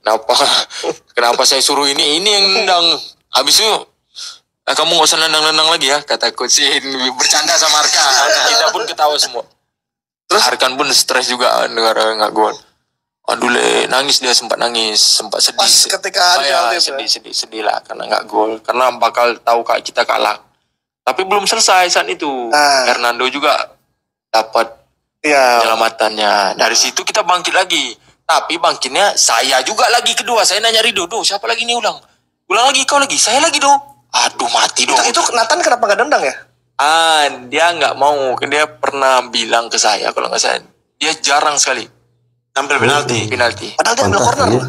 kenapa saya suruh ini yang nendang. Habis itu kamu gak usah nendang-nendang lagi ya, kata coach bercanda sama Arkan. Kita pun ketawa semua. Terus Arkan pun stres juga dengar nggak gol. Aduh nangis dia, sempat sedih. Pas ketika sedih lah karena nggak gol, karena bakal tahu kita kalah. Tapi belum selesai saat itu. Hernando juga dapat penyelamatannya. Dari situ kita bangkit lagi. Tapi bangkitnya saya juga lagi kedua. Saya nanya Rido, siapa lagi nih ulang lagi, kau lagi, saya lagi aduh mati Itu Nathan kenapa gak dendang ya? Dia nggak mau. Dia pernah bilang ke saya, kalau nggak salah, dia jarang sekali ambil penalti. Padahal dia ambil corner lah.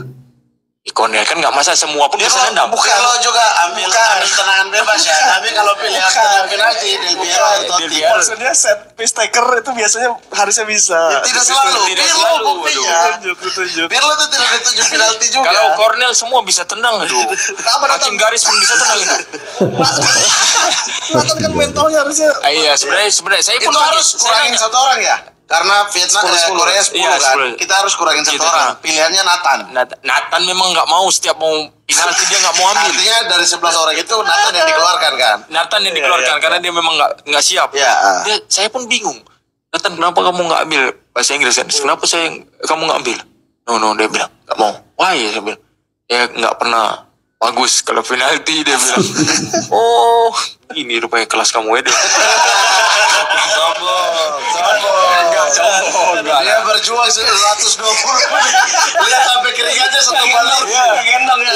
Corner kan nggak masa semua pun bisa nendang. Bukan lo juga ambil tendangan bebas ya. Tapi kalau pilihan tendangan penalti Del Piero atau Totti. Maksudnya set piece taker itu biasanya harusnya bisa. Tidak selalu. Pirlo buktinya. Pirlo itu tidak ditunjuk penalti juga. Kalau Cornel semua bisa tendang aduh. Hakim garis pun bisa tendang itu. Nathan kan mentalnya harusnya. Iya sebenarnya saya pun harus kurangin satu orang ya. Karena Vietnam Korea 10 kan. Kita harus kurangin satu orang. Pilihannya Nathan memang nggak mau, setiap mau penalti dia nggak mau ambil. Artinya dari 11 orang itu Nathan yang dikeluarkan kan? Nathan yang dikeluarkan karena dia memang nggak siap. Saya pun bingung. Nathan, kenapa kamu nggak ambil bahasa Inggris kan? Kenapa kamu nggak ambil? No, dia bilang nggak mau. Why? Saya bilang ya nggak pernah bagus kalau penalti, dia bilang. Oh, ini rupanya kelas kamu ya. Sombong. Dia berjuang 120. Lihat sampai keringatnya satu balur. Gendong ya.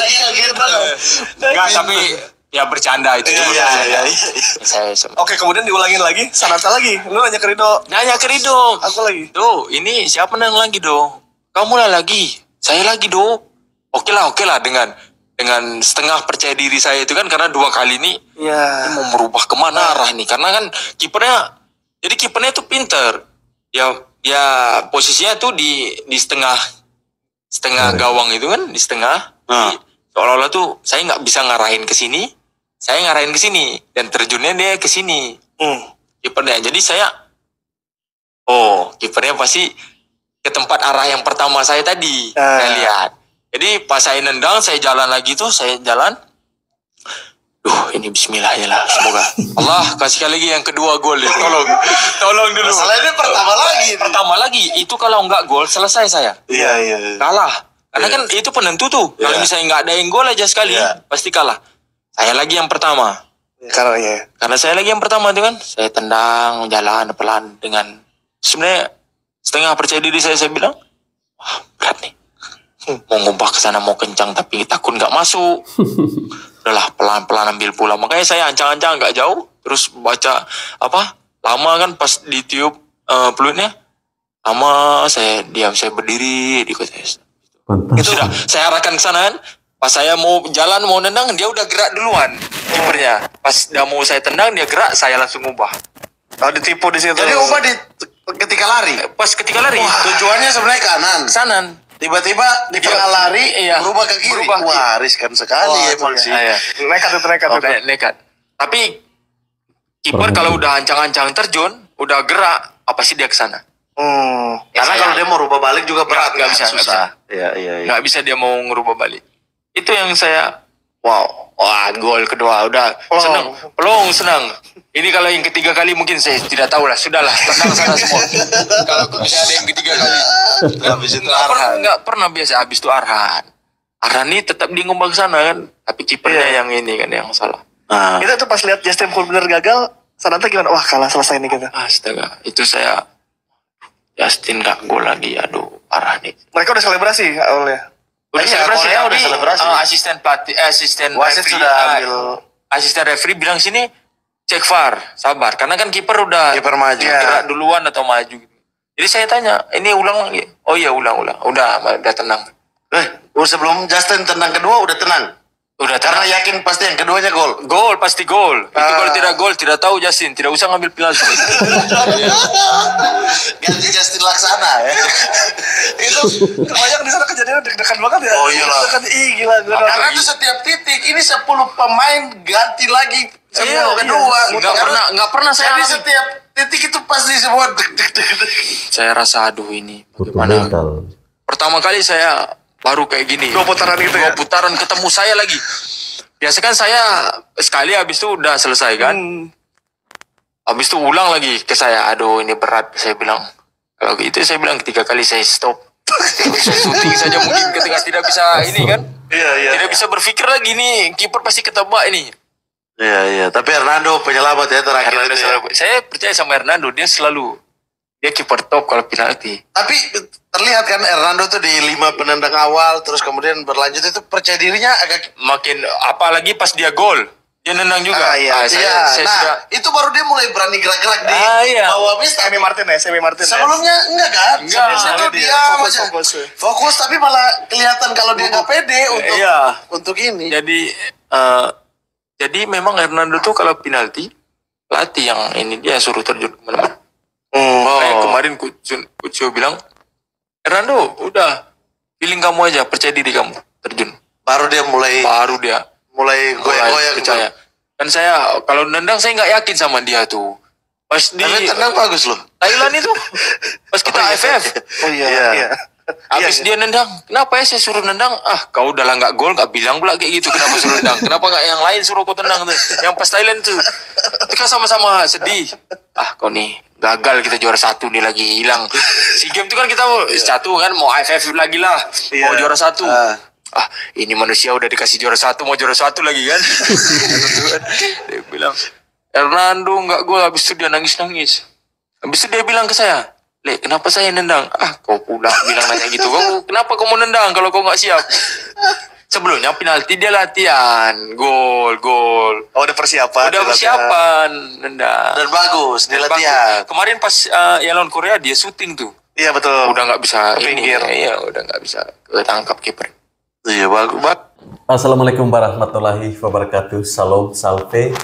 Enggak, tapi ya bercanda itu. Iya. Oke, kemudian diulangin lagi, Sananta lagi. Lu nanya ke Rido. Aku lagi. Ini siapa nang lagi Kamu lah lagi. Saya lagi Oke lah dengan setengah percaya diri saya itu kan, karena 2 kali ini mau merubah kemana arah nih, karena kan kipernya itu pinter ya posisinya tuh di setengah gawang itu kan, di setengah. Seolah-olah tuh saya nggak bisa ngarahin ke sini, saya ngarahin ke sini dan terjunnya dia ke sini. Kipernya, jadi saya kipernya pasti ke tempat arah yang pertama saya tadi. Saya lihat. Jadi pas saya nendang, saya jalan lagi tuh, ini bismillah ya lah, semoga Allah kasih lagi yang kedua gol ya. Tolong dulu. Masalahnya pertama lagi. Itu kalau nggak gol selesai saya. Iya. Kalah. Karena kan itu penentu tuh. Kalau misalnya nggak ada yang gol aja sekali, pasti kalah. Saya lagi yang pertama. Karena saya lagi yang pertama itu kan, saya tendang jalan pelan dengan sebenarnya setengah percaya diri saya bilang, wah berat nih. Mau ngubah ke sana mau kencang tapi takut nggak masuk. Udahlah pelan-pelan ambil pula. Makanya saya ancang-ancang nggak jauh. Terus baca lama kan pas ditiup pelutnya. Lama saya diam, saya berdiri di kota. Itu sudah saya arahkan ke sana kan. Pas saya mau jalan mau nendang, dia udah gerak duluan kipernya. Pas dia mau saya tendang, dia gerak, saya langsung ubah. Ditipu di situ. Jadi ubah ketika lari. Pas ketika lari. Tujuannya sebenarnya kanan. Tiba-tiba di tengah lari berubah ke kiri. Wah, riskan sekali emang sih. Nekat. Tapi kiper kalau udah ancang-ancang terjun, udah gerak, apa sih dia ke sana? Karena kalau dia mau rubah balik juga berat, nggak bisa. Susah. Iya. Nggak bisa dia mau ngerubah balik. Itu yang saya gol kedua udah senang. Ini kalau yang ketiga kali mungkin saya tidak tahu lah, sudahlah tenang sana semua. Kalau bisa ada yang ketiga kali. Habis itu Arhan. Nggak pernah biasa, habis itu Arhan ini tetap di ngubah ke sana kan, tapi kipernya yang ini kan yang salah. Itu tuh pas lihat Justin benar gagal, Sananta gimana? Wah kalah selesai nih kita. Astaga, itu saya Justin nggak gol lagi, aduh parah nih. Mereka udah selebrasi awalnya. Udah selebrasi. Asisten wasit referee sudah ambil. Asisten referee bilang sini cek VAR, sabar. Karena kan kiper udah maju. Gerak duluan atau maju gitu. Jadi saya tanya, ini ulang lagi? Oh iya ulang. Udah tenang. Sebelum Justin tendang kedua udah tenang. Udah karena yakin pasti yang keduanya gol. Gol pasti gol. Itu kalau tidak gol tidak tahu Justin, tidak usah ngambil penalti. Ganti Justin Laksana ya. Itu kebanyakan di sana kejadian deg-degan banget ya. Oh iyalah. Gila. Karena itu setiap titik ini 10 pemain ganti lagi sebelum kedua. Enggak pernah saya. Jadi setiap titik itu pasti semua deg. Saya rasa ini bagaimana? Pertama kali saya baru kayak gini. 2 putaran gitu ya? 2 putaran ketemu saya lagi. Biasa kan saya sekali habis itu udah selesai kan. Habis itu ulang lagi ke saya. Aduh ini berat, saya bilang. Kalau gitu saya bilang 3 kali saya stop. Saya syuting saja mungkin ketika tidak bisa ini kan. Tidak bisa berpikir lagi nih, kiper pasti ketebak ini. Iya. Tapi Hernando penyelamat ya terakhir. Saya percaya sama Hernando, dia kiper top kalau penalti. Tapi terlihat kan Hernando tuh di 5 penendang awal terus kemudian berlanjut itu percaya dirinya agak makin, apalagi pas dia gol dia nendang juga. Saya sudah, itu baru dia mulai berani gerak-gerak di bawah Semi Martinez. Sebelumnya enggak kan? Sebelumnya itu dia fokus tapi malah kelihatan kalau dia nggak pede untuk ini. Jadi memang Hernando tuh kalau penalti pelatih yang ini dia suruh terjun kemana-mana. Kemarin Coach bilang, Hernando udah feeling kamu aja, percaya diri kamu, terjun. Baru dia mulai goyang-goyang percaya. Dan saya kalau nendang saya nggak yakin sama dia tuh. Pas tapi tendang bagus loh. Thailand itu pas kita AFF. Habis dia nendang, kenapa ya saya suruh nendang? Kau udah lah nggak gol, nggak bilang pula kayak gitu. Kenapa suruh nendang? Kenapa nggak yang lain suruh kau tendang tuh? Yang pas Thailand tuh, kita sama-sama sedih. Kau nih gagal, kita juara 1 nih lagi hilang. Si game itu kan kita mau 1 kan, mau AFF lagi lah, mau juara 1. Ini manusia udah dikasih juara 1, mau juara 1 lagi kan? Dia bilang, Hernando nggak gol, habis itu dia nangis-nangis. Habis itu dia bilang ke saya, Le, kenapa saya nendang? Kau pula bilang nanya gitu. Kenapa kau mau nendang kalau kau nggak siap? Sebelumnya penalti dia latihan, gol. Udah persiapan. Nendang. Dan bagus, dia latihan. Kemarin pas yang lawan Korea dia syuting tuh. Iya betul. Udah nggak bisa pinggir. Iya, udah nggak bisa ketangkap kiper. Iya bagus. Assalamualaikum warahmatullahi wabarakatuh. Salam, salve.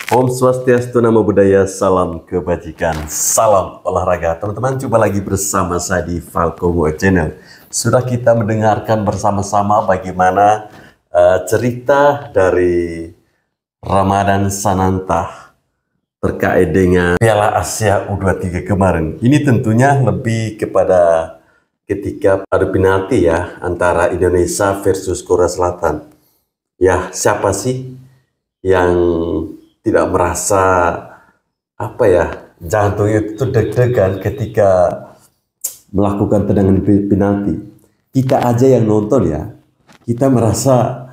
Om Swastiastu, Namo Buddhaya, salam kebajikan, salam olahraga. Teman-teman, jumpa lagi bersama saya di Falcongo Channel. Sudah kita mendengarkan bersama-sama bagaimana cerita dari Ramadan Sananta terkait dengan Piala Asia U23 kemarin. Ini tentunya lebih kepada ketika adu penalti ya antara Indonesia versus Korea Selatan. Ya, siapa sih yang tidak merasa jantungnya itu deg-degan ketika melakukan tendangan penalti. Kita aja yang nonton ya, kita merasa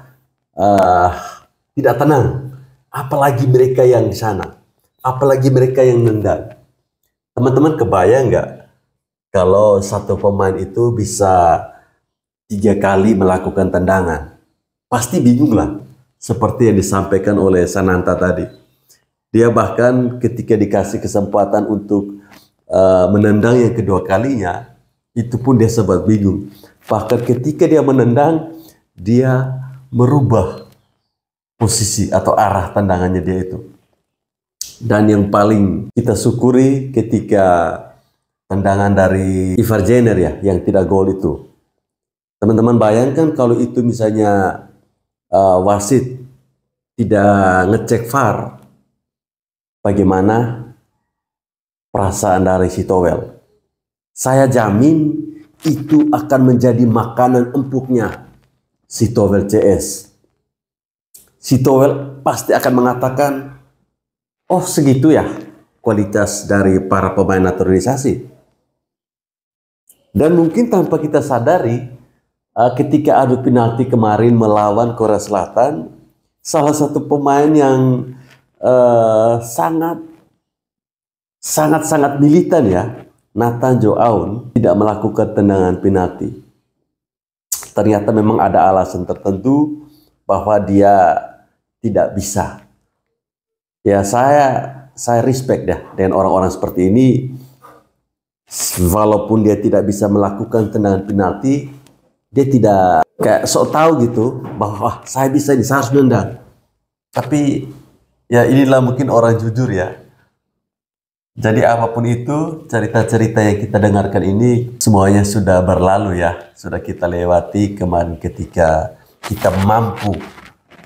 tidak tenang. Apalagi mereka yang di sana, apalagi mereka yang nendang. Teman-teman kebayang nggak kalau satu pemain itu bisa 3 kali melakukan tendangan? Pasti bingung lah, seperti yang disampaikan oleh Sananta tadi. Dia bahkan ketika dikasih kesempatan untuk menendang yang kedua kalinya, itu pun dia sempat bingung. Bahkan ketika dia menendang, dia merubah posisi atau arah tendangannya dia itu. Dan yang paling kita syukuri ketika tendangan dari Ivar Jenner ya, yang tidak gol itu. Teman-teman bayangkan kalau itu misalnya wasit tidak ngecek VAR, bagaimana perasaan dari si Towel? Saya jamin itu akan menjadi makanan empuknya si Towel CS. Si Towel pasti akan mengatakan, oh segitu ya kualitas dari para pemain naturalisasi. Dan mungkin tanpa kita sadari, ketika adu penalti kemarin melawan Korea Selatan, salah satu pemain yang sangat militan ya, Nathan Joaun, tidak melakukan tendangan penalti. Ternyata memang ada alasan tertentu bahwa dia tidak bisa. Ya saya respect dah dengan orang-orang seperti ini. Walaupun dia tidak bisa melakukan tendangan penalti, dia tidak kayak sok tahu gitu bahwa saya bisa ini, saya harus nendang. Tapi ya inilah mungkin orang jujur ya. Jadi apapun itu, cerita-cerita yang kita dengarkan ini semuanya sudah berlalu ya. Sudah kita lewati kemarin ketika kita mampu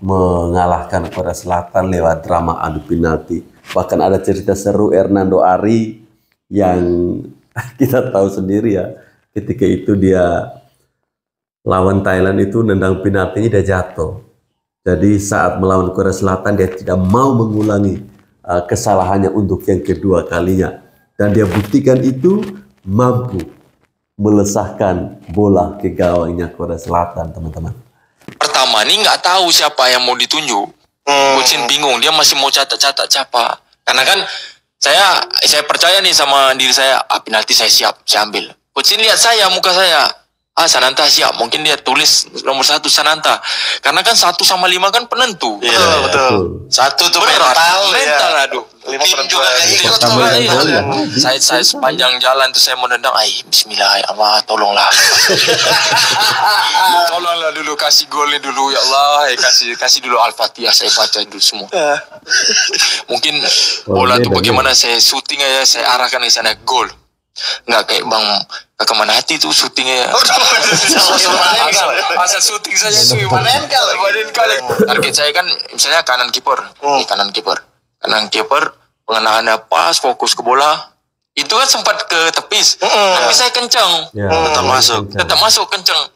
mengalahkan Korea Selatan lewat drama adu penalti. Bahkan ada cerita seru Hernando Ari yang kita tahu sendiri ya. Ketika itu dia lawan Thailand itu nendang penaltinya dia jatuh. Jadi saat melawan Korea Selatan dia tidak mau mengulangi kesalahannya untuk yang kedua kalinya. Dan dia buktikan itu mampu melesahkan bola ke gawangnya Korea Selatan, teman-teman. Pertama nih nggak tahu siapa yang mau ditunjuk. Coach Shin bingung, dia masih mau catat-catat siapa. Karena kan saya percaya nih sama diri saya, penalti saya siap, saya ambil. Coach Shin lihat saya, muka saya, Sananta siap. Mungkin dia tulis nomor 1 Sananta. Karena kan 1 sama 5 kan penentu. Iya, betul. 1 tuh mental, aduh. 5 Tim juga kayak ikut tuh. Saya sepanjang jalan tuh saya mau nendang, bismillah ya Allah, tolonglah. Tolonglah dulu, kasih golnya dulu ya Allah, kasih dulu Al-Fatihah, saya baca dulu semua. Mungkin bola tuh bagaimana saya syuting aja, saya arahkan ke sana, gol. Nggak kayak Bang Kakak Manhati tuh syutingnya. Asal syuting saja itu. Panen kali. Target saya kan misalnya kanan kiper, kanan kiper pengenaannya pas, fokus ke bola. Itu kan sempat ke tepis, tapi saya kencang, tetap masuk kencang.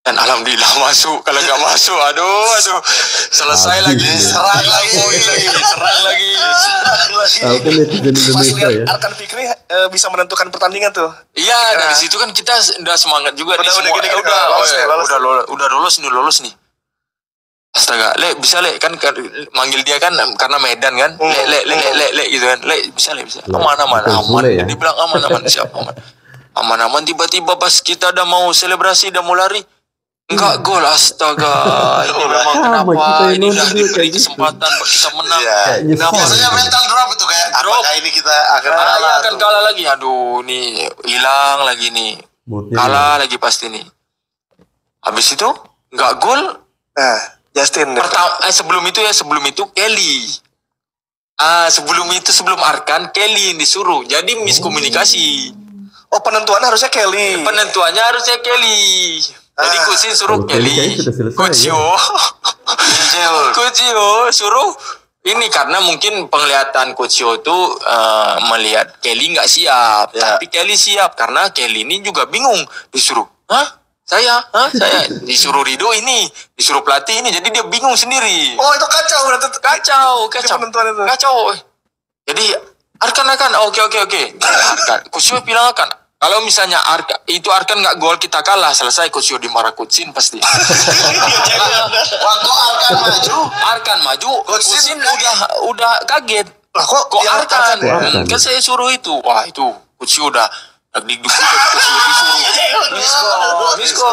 Dan alhamdulillah masuk. Kalau nggak masuk, aduh, selesai lagi, serang lagi. Pas lihat Arkan Fikri bisa menentukan pertandingan tuh. Iya, dari situ kan kita udah semangat juga. Udah lolos nih. Astaga, bisa kan manggil dia kan karena Medan kan, le gitu kan, bisa. Aman. Dia bilang aman, siap aman. Tiba-tiba pas kita udah mau selebrasi, udah mau lari, enggak gol, astaga. Ini memang kenapa ini udah diberi kesempatan kita menang. Biasanya mental drop itu kayak apakah ini kita akan kalah lagi. Aduh, nih hilang lagi nih. Kalah lagi pasti nih. Habis itu enggak gol. Justin. Sebelum itu Kelly. Sebelum Arkan, Kelly yang disuruh. Jadi miskomunikasi. Oh, penentuannya harusnya Kelly. Jadi Coach Shin suruh Kelly. Coach Yo suruh ini karena mungkin penglihatan Coach Yo tuh melihat Kelly nggak siap. Tapi Kelly siap karena Kelly ini juga bingung. Disuruh, saya disuruh Rido ini, disuruh pelatih ini, jadi dia bingung sendiri. Oh, itu kacau berarti. Kacau. Penentuan itu. Kacau. Jadi Arkan, oke. Arkan, Coach Yo bilang Arkan. Kalau misalnya Arkan nggak gol, kita kalah, selesai. Coach Yo dimarah Coach Shin pasti. Waktu Arkan maju, Coach Shin udah kaget. Kok Arkan? Kan saya suruh itu. Wah, itu Coach Yo udah Misko.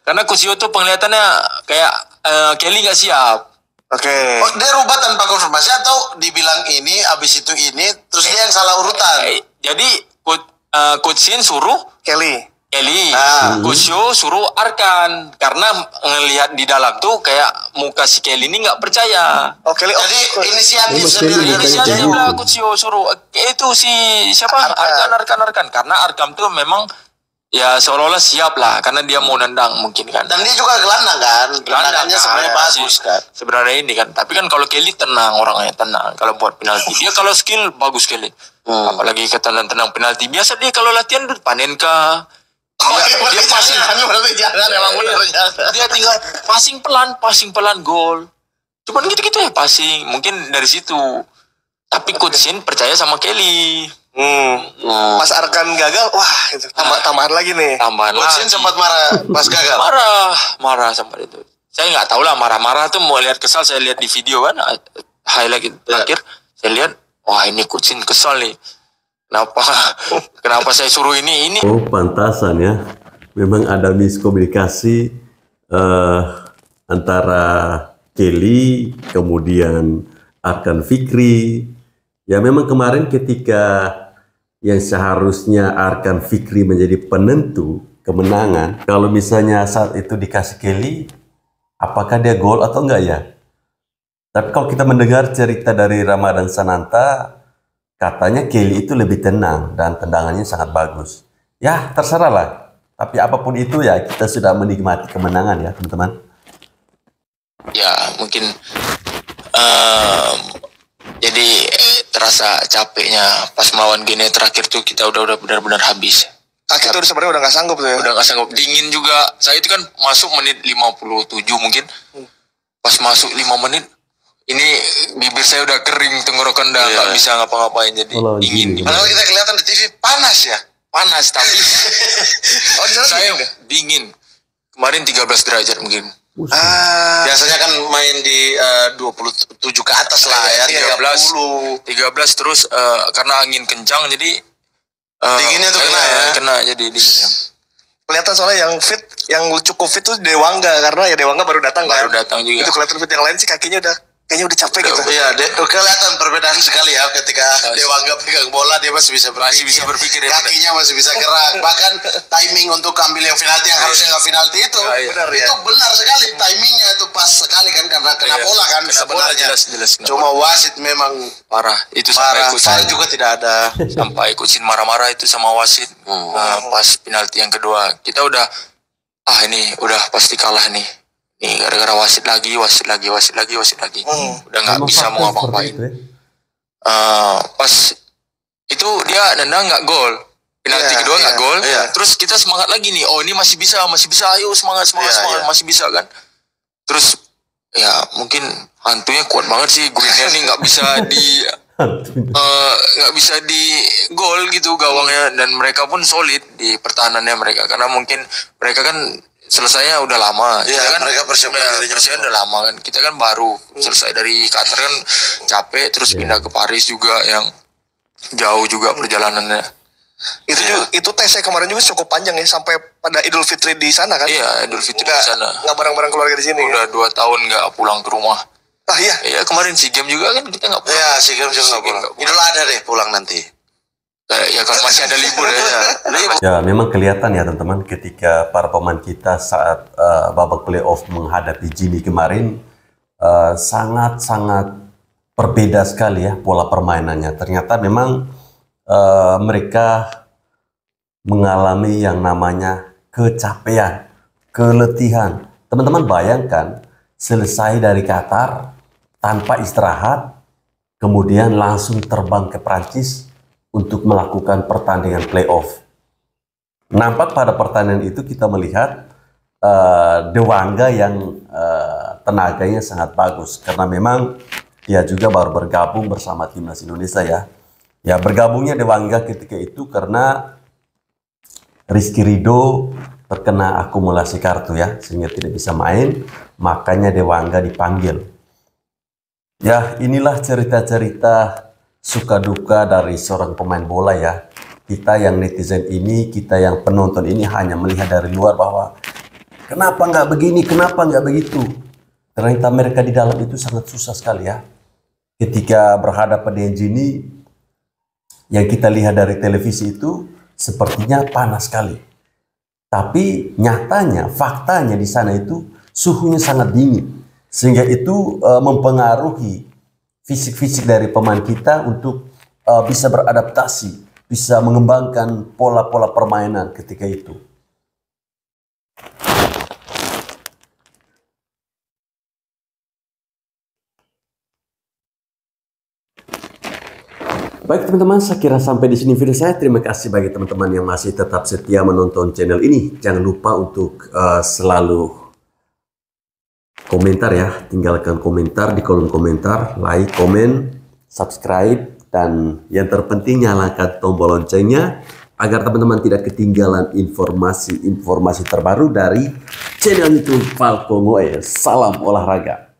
Karena Coach Yo tuh penglihatannya kayak Kelly nggak siap. Oke. Oh, dia rubah tanpa konfirmasi atau dibilang ini, abis itu ini, terus dia yang salah urutan. Jadi Coach Shin suruh Kelly. Coach Yo suruh Arkan karena ngelihat di dalam tuh kayak muka si Kelly ini nggak percaya. Jadi inisiatif sendiri. Inisiatif lah Coach Yo suruh. Itu si siapa? Arkan. Karena Arkan tuh memang ya seolah-olah siap lah karena dia mau nendang mungkin kan. Dan dia juga gelandang kan. Gelandangannya sebenarnya bagus kan. Sebenarnya ini kan. Tapi kan kalau Kelly tenang, orangnya tenang. Kalau buat penalti dia kalau skill bagus Kelly. Apalagi ke tenang penalti. Biasa dia kalau latihan panen kah. Dia passing dia tinggal passing pelan gol. Cuman gitu ya passing. Mungkin dari situ. Tapi Coach Shin percaya sama Kelly. Pas Arkan gagal, wah itu tambahan lagi nih. Coach Shin sempat marah pas gagal. Marah sempat itu. Saya nggak tahu lah marah tuh mau lihat kesal. Saya lihat di video kan highlight terakhir. Saya lihat, wah ini Coach Shin kesal nih. Kenapa saya suruh ini? Oh, pantasan ya. Memang ada miskomunikasi antara Kelly, kemudian Arkan Fikri. Ya memang kemarin ketika yang seharusnya Arkan Fikri menjadi penentu kemenangan, kalau misalnya saat itu dikasih Kelly, apakah dia gol atau enggak ya? Tapi kalau kita mendengar cerita dari Ramadan Sananta, katanya Kelly itu lebih tenang dan tendangannya sangat bagus. Ya terserah lah. Tapi apapun itu ya kita sudah menikmati kemenangan ya teman-teman. Ya mungkin jadi terasa capeknya pas melawan Guinea terakhir tuh kita udah benar-benar habis. Kaki tuh sebenarnya udah nggak sanggup tuh ya. Udah nggak sanggup, dingin juga. Saya itu kan masuk menit 57 mungkin. Pas masuk 5 menit, ini bibir saya udah kering, tenggorokan udah nggak bisa ngapa-ngapain, jadi dingin. Padahal kita kelihatan di TV panas ya. Panas tapi saya dingin. Kemarin 13 derajat mungkin. Biasanya kan main di 27 ke atas lah ya, 13 terus karena angin kencang jadi dinginnya tuh kena jadi dingin. Kelihatan soalnya yang fit, yang cukup fit tuh Dewangga, karena ya Dewangga baru datang juga. Itu kelihatan fit, yang lain sih kakinya kayaknya udah capek gitu. Iya, kelihatan perbedaan sekali ya ketika Dewangga pegang bola dia masih bisa berpikir, kakinya masih bisa gerak. Bahkan timing untuk ambil yang penalti yang harusnya nggak penalti itu, itu benar sekali timingnya itu pas sekali kan, karena kena bola kan sebenarnya. Jelas. Cuma wasit memang parah. Itu parah. sampai Saya juga tidak ada. Sampai kucing marah-marah itu sama wasit. Pas penalti yang kedua kita udah ini udah pasti kalah nih. Nih gara-gara wasit lagi. Udah nggak bisa mau ngapa-ngapain. Pas itu dia nendang nggak gol. Penalti kedua nggak gol. Terus kita semangat lagi nih. Oh ini masih bisa. Ayo semangat. Masih bisa kan. Terus ya mungkin hantunya kuat banget sih. Guinnya nih nggak bisa di gol gitu gawangnya, dan mereka pun solid di pertahanannya mereka, karena mungkin mereka kan selesainya udah lama. Iya, kan mereka persiapan udah lama kan. Kita kan baru selesai dari Qatar kan capek, terus pindah ke Paris juga yang jauh juga perjalanannya. Itu tesnya kemarin juga cukup panjang ya, sampai pada Idul Fitri di sana kan? Iya, Idul Fitri di sana. Nggak bareng-bareng keluarga di sini. Udah 2 tahun nggak pulang ke rumah. Iya. Iya, kemarin SEA Games juga kan kita nggak pulang. Iya, SEA Games juga nggak pulang. Idul Adha deh pulang nanti. Ya kalau masih ada libur ya. Ya memang kelihatan ya teman-teman, ketika para pemain kita saat babak playoff menghadapi Gini kemarin sangat-sangat berbeda sekali ya pola permainannya. Ternyata memang mereka mengalami yang namanya kecapean, keletihan. Teman-teman bayangkan, selesai dari Qatar tanpa istirahat, kemudian langsung terbang ke Prancis untuk melakukan pertandingan playoff. Nampak pada pertandingan itu kita melihat Dewangga yang tenaganya sangat bagus, karena memang dia juga baru bergabung bersama timnas Indonesia ya. Ya bergabungnya Dewangga ketika itu karena Rizky Ridho terkena akumulasi kartu ya, sehingga tidak bisa main, makanya Dewangga dipanggil. Ya inilah cerita-cerita suka duka dari seorang pemain bola ya. Kita yang netizen ini, kita yang penonton ini hanya melihat dari luar bahwa kenapa nggak begini, kenapa nggak begitu. Ternyata mereka di dalam itu sangat susah sekali ya. Ketika berhadapan dengan Gini, yang kita lihat dari televisi itu sepertinya panas sekali. Tapi nyatanya, faktanya di sana itu suhunya sangat dingin. Sehingga itu mempengaruhi fisik-fisik dari pemain kita untuk bisa beradaptasi, bisa mengembangkan pola-pola permainan ketika itu. Baik teman-teman, saya kira sampai di sini video saya. Terima kasih bagi teman-teman yang masih tetap setia menonton channel ini. Jangan lupa untuk selalu komentar ya, tinggalkan komentar di kolom komentar, like, komen, subscribe, dan yang terpenting nyalakan tombol loncengnya agar teman-teman tidak ketinggalan informasi-informasi terbaru dari channel YouTube Falco Ngoe. Salam olahraga.